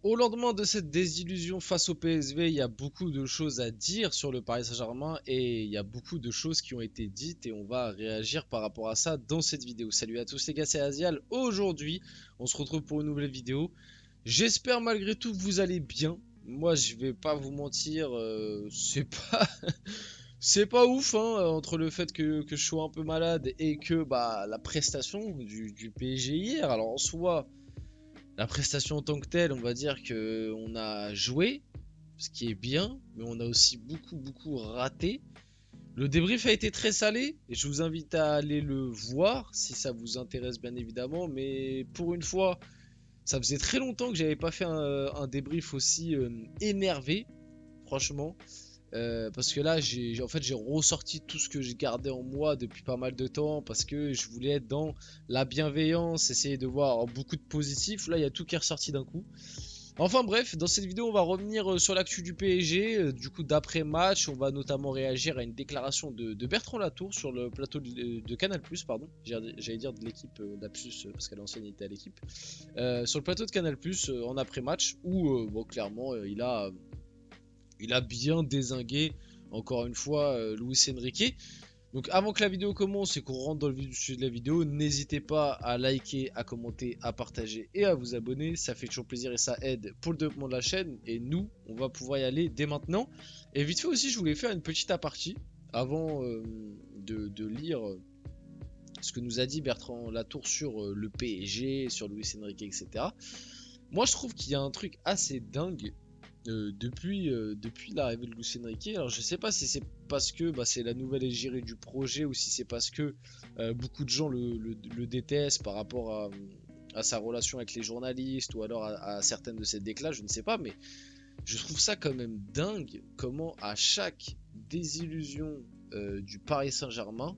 Au lendemain de cette désillusion face au PSV, il y a beaucoup de choses à dire sur le Paris Saint-Germain et il y a beaucoup de choses qui ont été dites et on va réagir par rapport à ça dans cette vidéo. Salut à tous les gars, c'est Azial. Aujourd'hui, on se retrouve pour une nouvelle vidéo. J'espère malgré tout que vous allez bien. Moi, je vais pas vous mentir, c'est pas c'est pas ouf hein, entre le fait que je sois un peu malade et que bah la prestation du PSG hier. Alors en soi, la prestation en tant que telle, on va dire que on a joué, ce qui est bien, mais on a aussi beaucoup raté. Le débrief a été très salé et je vous invite à aller le voir si ça vous intéresse bien évidemment. Mais pour une fois, ça faisait très longtemps que j'avais pas fait un débrief aussi énervé, franchement. Parce que là, j'ai ressorti tout ce que j'ai gardé en moi depuis pas mal de temps parce que je voulais être dans la bienveillance, essayer de voir beaucoup de positifs. Là, il y a tout qui est ressorti d'un coup. Enfin bref, dans cette vidéo, on va revenir sur l'actu du PSG. Du coup, d'après match, on va notamment réagir à une déclaration de Bertrand Latour sur le plateau de Canal+, pardon. J'allais dire de l'équipe d'Apsus parce qu'à l'ancienne il était à l'équipe. Sur le plateau de Canal+, en après-match, où bon, clairement, il a bien dézingué, encore une fois, Luis Enrique. Donc avant que la vidéo commence et qu'on rentre dans le vif du sujet de la vidéo, n'hésitez pas à liker, à commenter, à partager et à vous abonner. Ça fait toujours plaisir et ça aide pour le développement de la chaîne. Et nous, on va pouvoir y aller dès maintenant. Et vite fait aussi, je voulais faire une petite apartie avant de lire ce que nous a dit Bertrand Latour sur le PSG, sur Luis Enrique, etc. Moi, je trouve qu'il y a un truc assez dingue depuis l'arrivée de Luis Enrique. Alors je sais pas si c'est parce que bah, c'est la nouvelle égérie du projet ou si c'est parce que beaucoup de gens le détestent par rapport à sa relation avec les journalistes ou alors à certaines de ses déclats, je ne sais pas, mais je trouve ça quand même dingue comment à chaque désillusion du Paris Saint-Germain,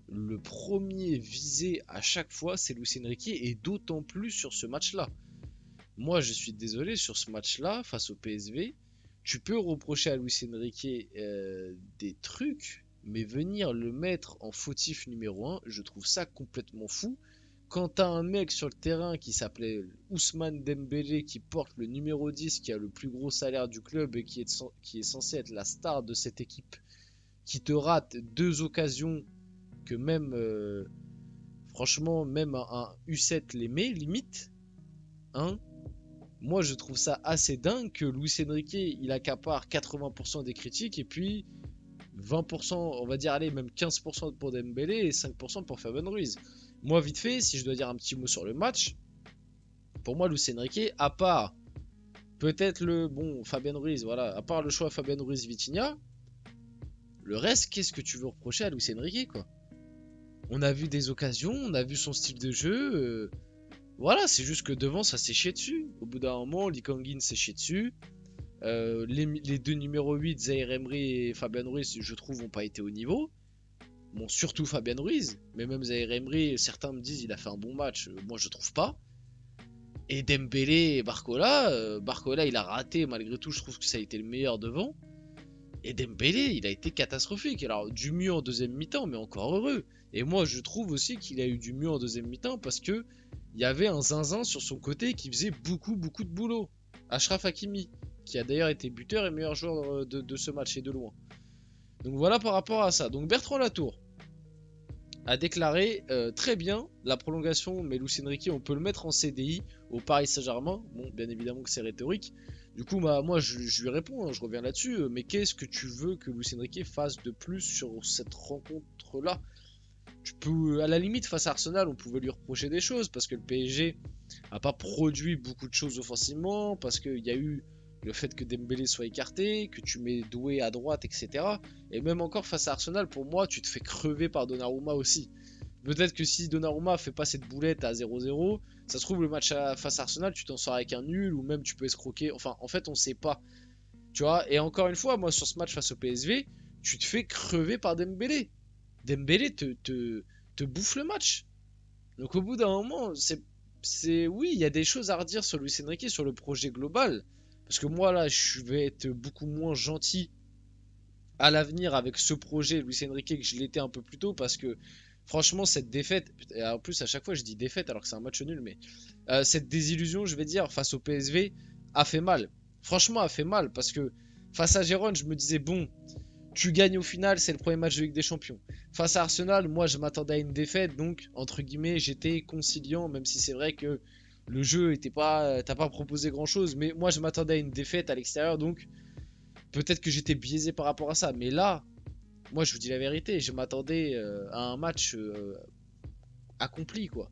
le premier visé à chaque fois c'est Luis Enrique et d'autant plus sur ce match-là. Moi, je suis désolé sur ce match-là, face au PSV, tu peux reprocher à Luis Enrique des trucs, mais venir le mettre en fautif numéro un, je trouve ça complètement fou. Quand t'as un mec sur le terrain qui s'appelait Ousmane Dembélé, qui porte le numéro 10, qui a le plus gros salaire du club et qui est censé être la star de cette équipe, qui te rate deux occasions que même, franchement, même un U7 les met, limite, hein. Moi, je trouve ça assez dingue que Luis Enrique, il accapare 80% des critiques et puis 20%, on va dire, allez, même 15% pour Dembélé et 5% pour Fabien Ruiz. Moi, vite fait, si je dois dire un petit mot sur le match, pour moi, Luis Enrique, à part peut-être le bon Fabien Ruiz, voilà, à part le choix Fabien Ruiz-Vitinha, le reste, qu'est-ce que tu veux reprocher à Luis Enrique, quoi? On a vu des occasions, on a vu son style de jeu. Voilà, c'est juste que devant, ça s'est chié dessus. Au bout d'un moment, Lee Kangin s'est chié dessus. Les deux numéros 8, Zaire Emery et Fabien Ruiz, je trouve, n'ont pas été au niveau. Bon, surtout Fabien Ruiz, mais même Zaire Emery, certains me disent il a fait un bon match. Moi, je trouve pas. Et Dembélé et Barcola, Barcola, il a raté malgré tout. Je trouve que ça a été le meilleur devant. Et Dembélé, il a été catastrophique. Alors, du mieux en deuxième mi-temps, mais encore heureux. Et moi, je trouve aussi qu'il a eu du mieux en deuxième mi-temps parce que il y avait un zinzin sur son côté qui faisait beaucoup de boulot. Achraf Hakimi, qui a d'ailleurs été buteur et meilleur joueur de ce match et de loin. Donc voilà par rapport à ça. Donc Bertrand Latour a déclaré très bien la prolongation, mais Luis Enrique, on peut le mettre en CDI au Paris Saint-Germain. Bon, bien évidemment que c'est rhétorique. Du coup, bah, moi, je lui réponds, hein, je reviens là-dessus. Mais qu'est-ce que tu veux que Luis Enrique fasse de plus sur cette rencontre-là? Tu peux, à la limite, face à Arsenal, on pouvait lui reprocher des choses parce que le PSG a pas produit beaucoup de choses offensivement, parce qu'il y a eu le fait que Dembélé soit écarté, que tu mets Doué à droite, etc. Et même encore face à Arsenal, pour moi, tu te fais crever par Donnarumma aussi. Peut-être que si Donnarumma fait pas cette boulette à 0-0, ça se trouve le match face à Arsenal, tu t'en sors avec un nul ou même tu peux escroquer. Enfin, en fait, on sait pas. Tu vois, et encore une fois, moi sur ce match face au PSV, tu te fais crever par Dembélé. Dembélé te bouffe le match. Donc au bout d'un moment, oui, il y a des choses à redire sur Luis Enrique, sur le projet global. Parce que moi là, je vais être beaucoup moins gentil à l'avenir avec ce projet Luis Enrique que je l'étais un peu plus tôt parce que franchement cette défaite, et en plus à chaque fois je dis défaite alors que c'est un match nul, mais cette désillusion je vais dire face au PSV, a fait mal. Franchement, a fait mal parce que face à Gérone, je me disais, bon, tu gagnes au final, c'est le premier match de Ligue des Champions. Face à Arsenal, moi, je m'attendais à une défaite, donc, entre guillemets, j'étais conciliant, même si c'est vrai que le jeu était pas. T'as pas proposé grand chose, mais moi, je m'attendais à une défaite à l'extérieur, donc, peut-être que j'étais biaisé par rapport à ça. Mais là, moi, je vous dis la vérité, je m'attendais à un match accompli, quoi.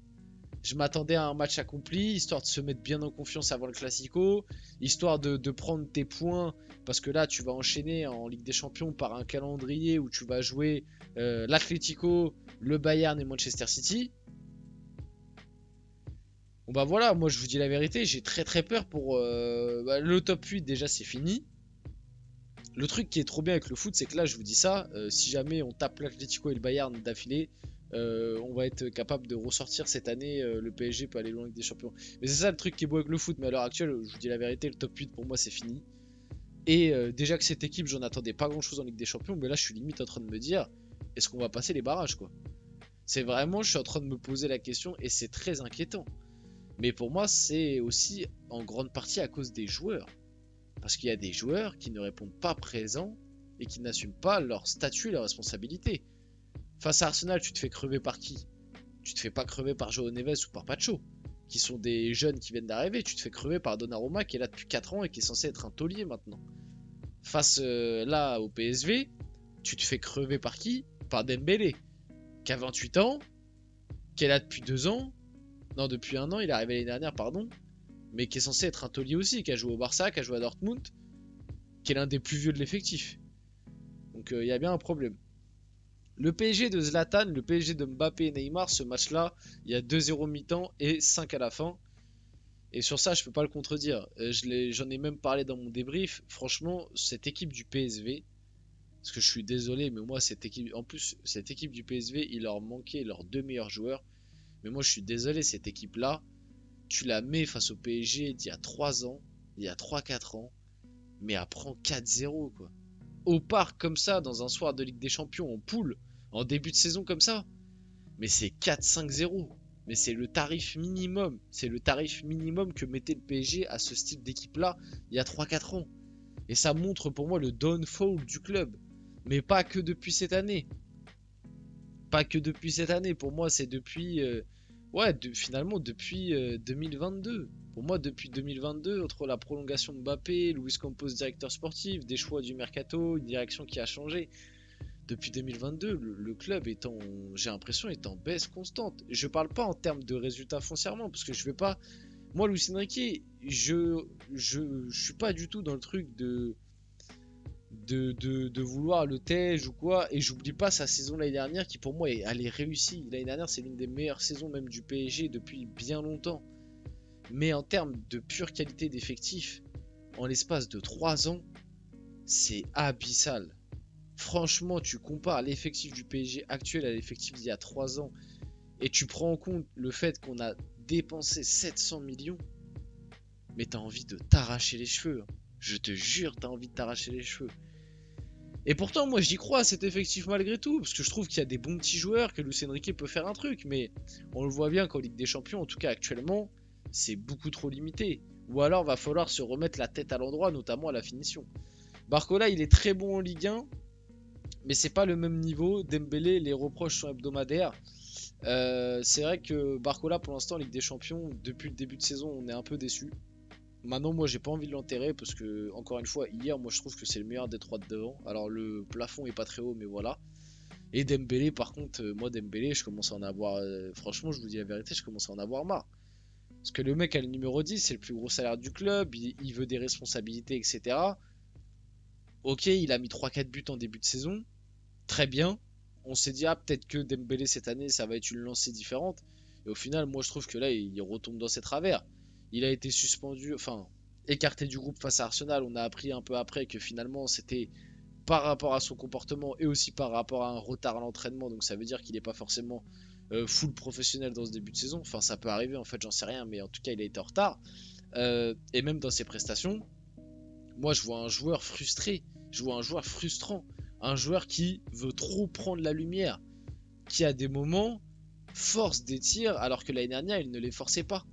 Je m'attendais à un match accompli, histoire de se mettre bien en confiance avant le Classico, histoire de prendre tes points, parce que là, tu vas enchaîner en Ligue des Champions par un calendrier où tu vas jouer l'Atlético, le Bayern et Manchester City. Bon bah voilà, moi je vous dis la vérité, j'ai très très peur pour le top 8, déjà c'est fini. Le truc qui est trop bien avec le foot, c'est que là, je vous dis ça, si jamais on tape l'Atlético et le Bayern d'affilée, on va être capable de ressortir cette année. Le PSG peut aller loin avec des champions. Mais c'est ça le truc qui est beau avec le foot. Mais à l'heure actuelle, je vous dis la vérité, le top 8 pour moi, c'est fini. Et déjà que cette équipe, j'en attendais pas grand chose en Ligue des Champions. Mais là, je suis limite en train de me dire, est-ce qu'on va passer les barrages, quoi? C'est vraiment, je suis en train de me poser la question et c'est très inquiétant. Mais pour moi, c'est aussi en grande partie à cause des joueurs. Parce qu'il y a des joueurs qui ne répondent pas présents et qui n'assument pas leur statut et leurs responsabilités. Face à Arsenal, tu te fais crever par qui? Tu te fais pas crever par Joao Neves ou par Pacho, qui sont des jeunes qui viennent d'arriver. Tu te fais crever par Donnarumma qui est là depuis 4 ans et qui est censé être un taulier maintenant. Face là au PSV, tu te fais crever par qui? Par Dembélé, qui a 28 ans, qui est là depuis 2 ans. Non, depuis 1 an, il est arrivé l'année dernière, pardon. Mais qui est censé être un taulier aussi, qui a joué au Barça, qui a joué à Dortmund, qui est l'un des plus vieux de l'effectif. Donc il y a bien un problème. Le PSG de Zlatan, le PSG de Mbappé et Neymar, ce match-là, il y a 2-0 mi-temps et 5 à la fin. Et sur ça, je peux pas le contredire. J'en ai même parlé dans mon débrief. Franchement, cette équipe du PSV, parce que je suis désolé, mais moi, cette équipe, en plus, cette équipe du PSV, il leur manquait leurs 2 meilleurs joueurs. Mais moi, je suis désolé, cette équipe-là, tu la mets face au PSG d'il y a 3 ans, il y a 3-4 ans, mais elle prend 4-0, quoi. Au parc comme ça, dans un soir de Ligue des Champions, en poule, en début de saison comme ça. Mais c'est 4-5-0. Mais c'est le tarif minimum. C'est le tarif minimum que mettait le PSG à ce style d'équipe-là il y a 3-4 ans. Et ça montre pour moi le downfall du club. Mais pas que depuis cette année. Pas que depuis cette année. Pour moi, c'est depuis. Finalement, depuis 2022. Pour moi, depuis 2022, entre la prolongation de Mbappé, Luis Campos, directeur sportif, des choix du mercato, une direction qui a changé. Depuis 2022, le club est en, j'ai l'impression, est en baisse constante. Je parle pas en termes de résultats foncièrement, parce que je vais pas. Moi, Luis Enrique, je suis pas du tout dans le truc de vouloir le tège ou quoi. Et j'oublie pas sa saison l'année dernière, qui pour moi, elle est réussie. L'année dernière, c'est l'une des meilleures saisons même du PSG depuis bien longtemps. Mais en termes de pure qualité d'effectif, en l'espace de 3 ans, c'est abyssal. Franchement, tu compares l'effectif du PSG actuel à l'effectif d'il y a 3 ans et tu prends en compte le fait qu'on a dépensé 700 millions, mais t'as envie de t'arracher les cheveux. Je te jure, t'as envie de t'arracher les cheveux. Et pourtant, moi j'y crois à cet effectif malgré tout, parce que je trouve qu'il y a des bons petits joueurs, que Luis Enrique peut faire un truc, mais on le voit bien qu'en Ligue des Champions, en tout cas actuellement, c'est beaucoup trop limité. Ou alors va falloir se remettre la tête à l'endroit, notamment à la finition. Barcola, il est très bon en Ligue 1, mais c'est pas le même niveau. Dembélé, les reproches sont hebdomadaires. C'est vrai que Barcola, pour l'instant, en Ligue des Champions, depuis le début de saison, on est un peu déçu. Maintenant, moi, j'ai pas envie de l'enterrer parce que, encore une fois, hier, moi, je trouve que c'est le meilleur des trois de devant. Alors, le plafond est pas très haut, mais voilà. Et Dembélé, par contre, moi, Dembélé, je commence à en avoir. Franchement, je vous dis la vérité, je commence à en avoir marre. Parce que le mec a le numéro 10, c'est le plus gros salaire du club, il veut des responsabilités, etc. Ok, il a mis 3-4 buts en début de saison. Très bien. On s'est dit, ah, peut-être que Dembélé cette année, ça va être une lancée différente. Et au final, moi, je trouve que là, il retombe dans ses travers. Il a été suspendu, enfin, écarté du groupe face à Arsenal. On a appris un peu après que finalement, c'était par rapport à son comportement et aussi par rapport à un retard à l'entraînement. Donc, ça veut dire qu'il n'est pas forcément full professionnel dans ce début de saison. Enfin, ça peut arriver, en fait, j'en sais rien. Mais en tout cas, il a été en retard. Et même dans ses prestations, moi, je vois un joueur frustré. Je vois un joueur frustrant. Un joueur qui veut trop prendre la lumière, qui à des moments force des tirs alors que l'année dernière il ne les forçait pas.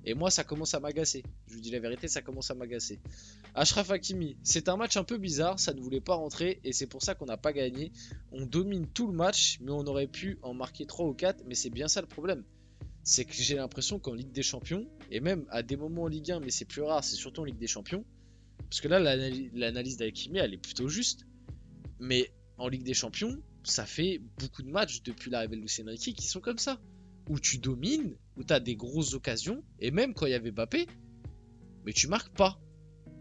Et moi, ça commence à m'agacer. Je vous dis la vérité, ça commence à m'agacer. Achraf Hakimi, c'est un match un peu bizarre, ça ne voulait pas rentrer et c'est pour ça qu'on n'a pas gagné. On domine tout le match, mais on aurait pu en marquer 3 ou 4, mais c'est bien ça le problème. C'est que j'ai l'impression qu'en Ligue des Champions, et même à des moments en Ligue 1, mais c'est plus rare, c'est surtout en Ligue des Champions, parce que là, l'analyse d'Hakimi, elle est plutôt juste, mais en Ligue des Champions, ça fait beaucoup de matchs depuis l'arrivée de Luis Enrique qui sont comme ça, où tu domines, où tu as des grosses occasions, et même quand il y avait Mbappé, mais tu marques pas.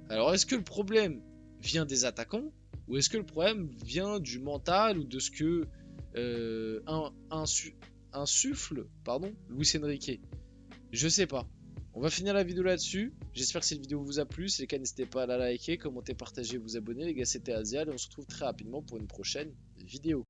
Alors est-ce que le problème vient des attaquants ou est-ce que le problème vient du mental ou de ce que insuffle Luis Enrique? Je sais pas. On va finir la vidéo là-dessus. J'espère que cette vidéo vous a plu. Si c'est le cas, n'hésitez pas à la liker, commenter, partager, vous abonner. Les gars, c'était Azial et on se retrouve très rapidement pour une prochaine vidéo.